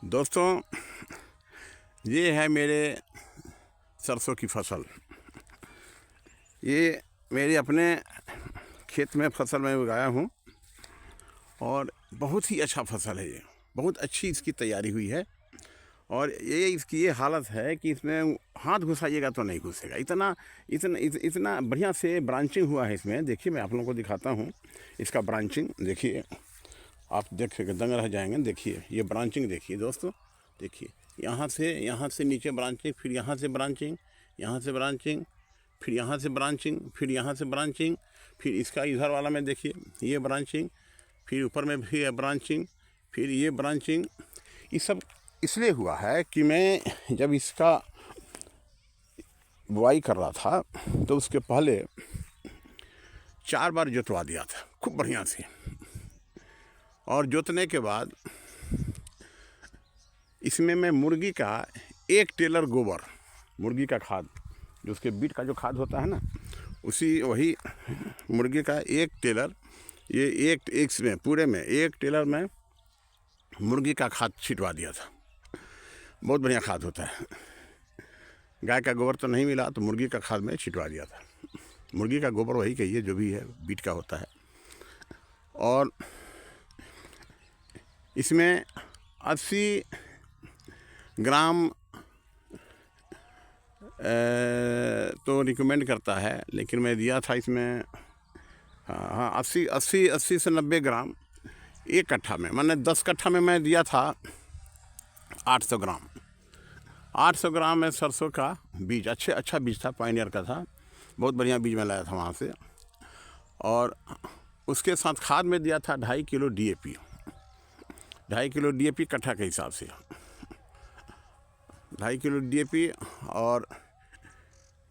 दोस्तों, ये है मेरे सरसों की फसल। ये मेरे अपने खेत में फसल मैं उगाया हूँ और बहुत ही अच्छा फसल है। ये बहुत अच्छी इसकी तैयारी हुई है और ये इसकी ये हालत है कि इसमें हाथ घुसाइएगा तो नहीं घुसेगा। इतना बढ़िया से ब्रांचिंग हुआ है इसमें। देखिए, मैं आप लोगों को दिखाता हूँ इसका ब्रांचिंग। देखिए, आप देख के दंग रह जाएंगे। देखिए, ये ब्रांचिंग देखिए दोस्तों। देखिए, यहाँ से नीचे ब्रांचिंग, फिर यहाँ से ब्रांचिंग, यहाँ से ब्रांचिंग, फिर यहाँ से ब्रांचिंग, फिर यहाँ से ब्रांचिंग, फिर इसका इधर वाला में देखिए ये ब्रांचिंग, फिर ऊपर में भी है ब्रांचिंग, फिर ये ब्रांचिंग। ये सब इसलिए हुआ है कि मैं जब इसका बुआई कर रहा था तो उसके पहले 4 बार जोतवा दिया था खूब बढ़िया से। और जोतने के बाद इसमें मैं मुर्गी का 1 टेलर गोबर, मुर्गी का खाद, जो उसके बीट का जो खाद होता है ना, वही मुर्गी का 1 टेलर, ये एक इसमें पूरे में 1 टेलर में मुर्गी का खाद छिटवा दिया था। बहुत बढ़िया खाद होता है। गाय का गोबर तो नहीं मिला तो मुर्गी का खाद में छिटवा दिया था। मुर्गी का गोबर वही कहिए जो भी है, बीट का होता है। और इसमें 80 ग्राम तो रिकमेंड करता है, लेकिन मैं दिया था इसमें 80 से 90 ग्राम 1 कट्ठा में। मैंने 10 कट्ठा में मैं दिया था 800 ग्राम। 800 ग्राम में सरसों का बीज, अच्छा बीज था, पायनियर का था। बहुत बढ़िया बीज मैं लाया था वहाँ से। और उसके साथ खाद में दिया था 2.5 किलो DAP, 2.5 किलो DAP कट्ठा के हिसाब से, 2.5 किलो DAP। और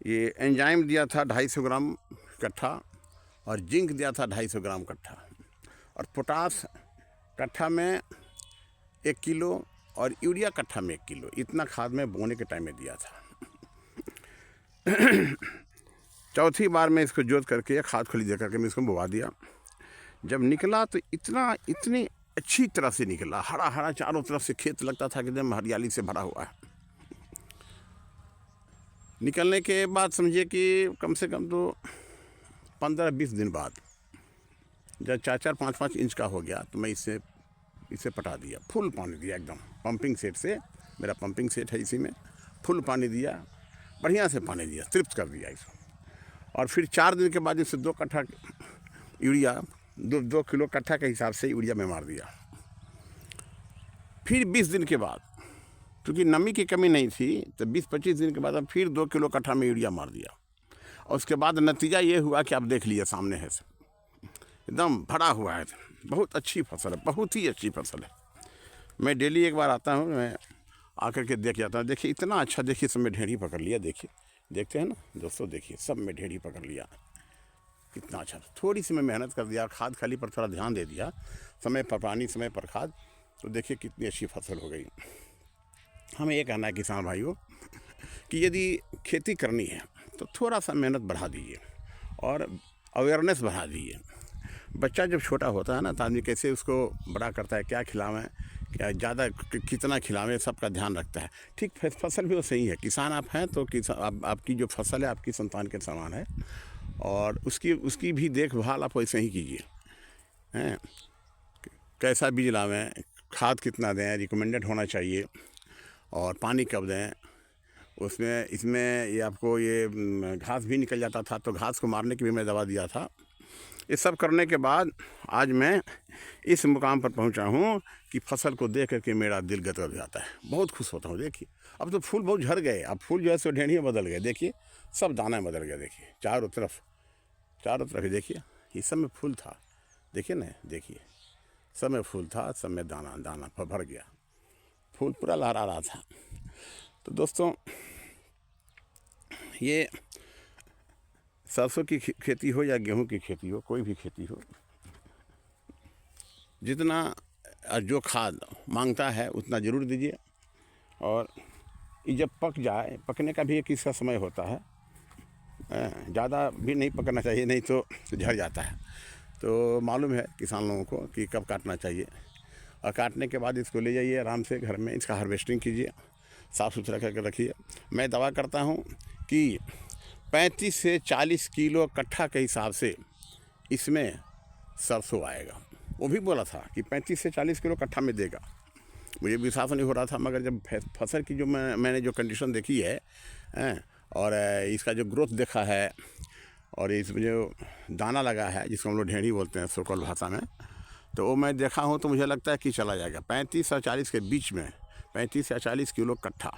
ये एंजाइम दिया था 250 ग्राम कट्ठा, और जिंक दिया था 250 ग्राम कट्ठा, और पोटास कट्ठा में 1 किलो, और यूरिया कट्ठा में 1 किलो। इतना खाद में बोने के टाइम में दिया था। चौथी बार मैं इसको जोत करके खाद खली दे करके मैं इसको बोवा दिया। जब निकला तो इतनी अच्छी तरह से निकला, हरा हरा चारों तरफ से खेत लगता था कि एकदम हरियाली से भरा हुआ है। निकलने के बाद समझिए कि कम से कम तो 15-20 दिन बाद जब 4-4, 5-5 इंच का हो गया तो मैं इसे पटा दिया, फुल पानी दिया एकदम पंपिंग सेट से। मेरा पंपिंग सेट है, इसी में फुल पानी दिया, बढ़िया से पानी दिया, तृप्त कर दिया इसको। और फिर 4 दिन के बाद इसे 2 कट्ठा यूरिया, 2 किलो कट्ठा के हिसाब से यूरिया में मार दिया। फिर 20 दिन के बाद, क्योंकि नमी की कमी नहीं थी, तो 20-25 दिन के बाद अब फिर 2 किलो कट्ठा में यूरिया मार दिया। और उसके बाद नतीजा ये हुआ कि आप देख लिए सामने है, एकदम भरा हुआ है। बहुत अच्छी फसल है, बहुत ही अच्छी फसल है। मैं डेली एक बार आता हूँ, मैं आकर के देख जाता हूँ। देखिए इतना अच्छा, देखिए सब में ढेरी पकड़ लिया। देखिए, देखते हैं ना दोस्तों, देखिए सब में ढेरी पकड़ लिया। कितना अच्छा। थोड़ी सी मैं मेहनत कर दिया, खाद खाली पर थोड़ा ध्यान दे दिया, समय पर पानी, समय पर खाद, तो देखिए कितनी अच्छी फसल हो गई। हमें ये कहना है किसान भाइयों कि यदि खेती करनी है तो थोड़ा सा मेहनत बढ़ा दीजिए और अवेयरनेस बढ़ा दीजिए। बच्चा जब छोटा होता है ना तो आदमी कैसे उसको बड़ा करता है, क्या खिलावें, क्या ज़्यादा कितना खिलावें, सबका ध्यान रखता है। ठीक फसल भी वो सही है। किसान आप हैं तो आपकी जो फसल है आपकी संतान के समान है, और उसकी भी देखभाल आप वैसे ही कीजिए। हैं, कैसा बीज लावें, खाद कितना दें, रिकमेंडेड होना चाहिए, और पानी कब दें इसमें। ये आपको ये घास भी निकल जाता था तो घास को मारने की भी मैं दवा दिया था। ये सब करने के बाद आज मैं इस मुकाम पर पहुंचा हूं कि फसल को देख करके मेरा दिल गदगद हो जाता है, बहुत खुश होता हूं। देखिए, अब तो फूल बहुत झड़ गए, अब फूल जो है सो ढेड़ियाँ बदल गए। देखिए, सब दाना बदल गया। देखिए चारों तरफ देखिए, ये सब में फूल था। देखिए ना, देखिए सब में फूल था, सब में दाना भर गया, फूल पूरा लहरा रहा था। तो दोस्तों, ये सरसों की खेती हो या गेहूं की खेती हो, कोई भी खेती हो, जितना जो खाद मांगता है उतना ज़रूर दीजिए। और ये जब पक जाए, पकने का भी एक इसका समय होता है, ज़्यादा भी नहीं पकना चाहिए, नहीं तो झड़ जाता है। तो मालूम है किसान लोगों को कि कब काटना चाहिए। और काटने के बाद इसको ले जाइए आराम से घर में, इसका हार्वेस्टिंग कीजिए, साफ़ सुथरा करके रखिए। मैं दावा करता हूँ कि 35 से 40 किलो कट्ठा के हिसाब से इसमें सरसों आएगा। वो भी बोला था कि 35 से 40 किलो कट्ठा में देगा। मुझे विश्वास नहीं हो रहा था, मगर जब फसल की जो मैंने जो कंडीशन देखी है और इसका जो ग्रोथ देखा है और इसमें जो दाना लगा है जिसको हम लोग ढेड़ी बोलते हैं लोकल भाषा में, तो वो मैं देखा हूँ तो मुझे लगता है कि चला जाएगा 35 और 40 के बीच में, 35 या 40 किलो कट्ठा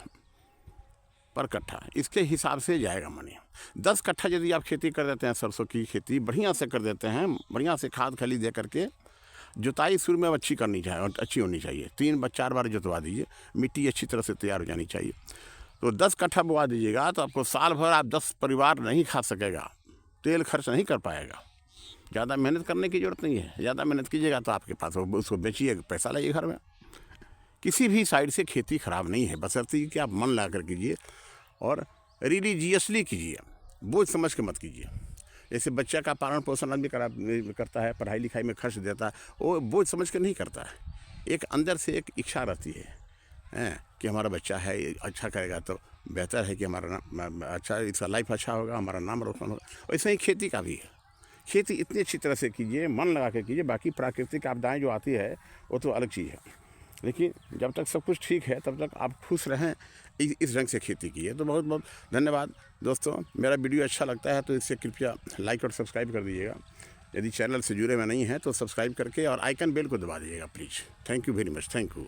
पर कट्ठा इसके हिसाब से जाएगा मनी। 10 कट्ठा यदि आप खेती कर देते हैं, सरसों की खेती बढ़िया से कर देते हैं, बढ़िया से खाद खली दे करके, जुताई शुरू में अच्छी करनी चाहिए और अच्छी होनी चाहिए, 3-4 बार जुतवा दीजिए, मिट्टी अच्छी तरह से तैयार हो जानी चाहिए। तो 10 कट्ठा बोआ दीजिएगा तो आपको साल भर आप 10 परिवार नहीं खा सकेगा, तेल खर्च नहीं कर पाएगा। ज़्यादा मेहनत करने की ज़रूरत नहीं है, ज़्यादा मेहनत कीजिएगा तो आपके पास उसको बेचिए, पैसा लाइए घर में। किसी भी साइड से खेती ख़राब नहीं है, बशर्ते कि आप मन ला कर कीजिए और रिलीजियसली कीजिए, बोझ समझ के मत कीजिए। जैसे बच्चा का पालन पोषण आदमी करता है, पढ़ाई लिखाई में खर्च देता है, वो बोझ समझ के नहीं करता है। एक अंदर से एक इच्छा रहती है कि हमारा बच्चा है अच्छा करेगा तो बेहतर है कि हमारा अच्छा, इसका लाइफ अच्छा होगा, हमारा नाम रोशन होगा। वैसे ही खेती का भी है। खेती इतनी अच्छी तरह से कीजिए, मन लगा के कीजिए। बाकी प्राकृतिक आपदाएं जो आती है वो तो अलग चीज़ है, लेकिन जब तक सब कुछ ठीक है तब तक आप खुश रहें, इस ढंग से खेती कीजिए। तो बहुत बहुत धन्यवाद दोस्तों। मेरा वीडियो अच्छा लगता है तो इसे कृपया लाइक और सब्सक्राइब कर दीजिएगा। यदि चैनल से जुड़े हुए नहीं हैं तो सब्सक्राइब करके और आइकन बेल को दबा दीजिएगा please. Thank you very much, thank you.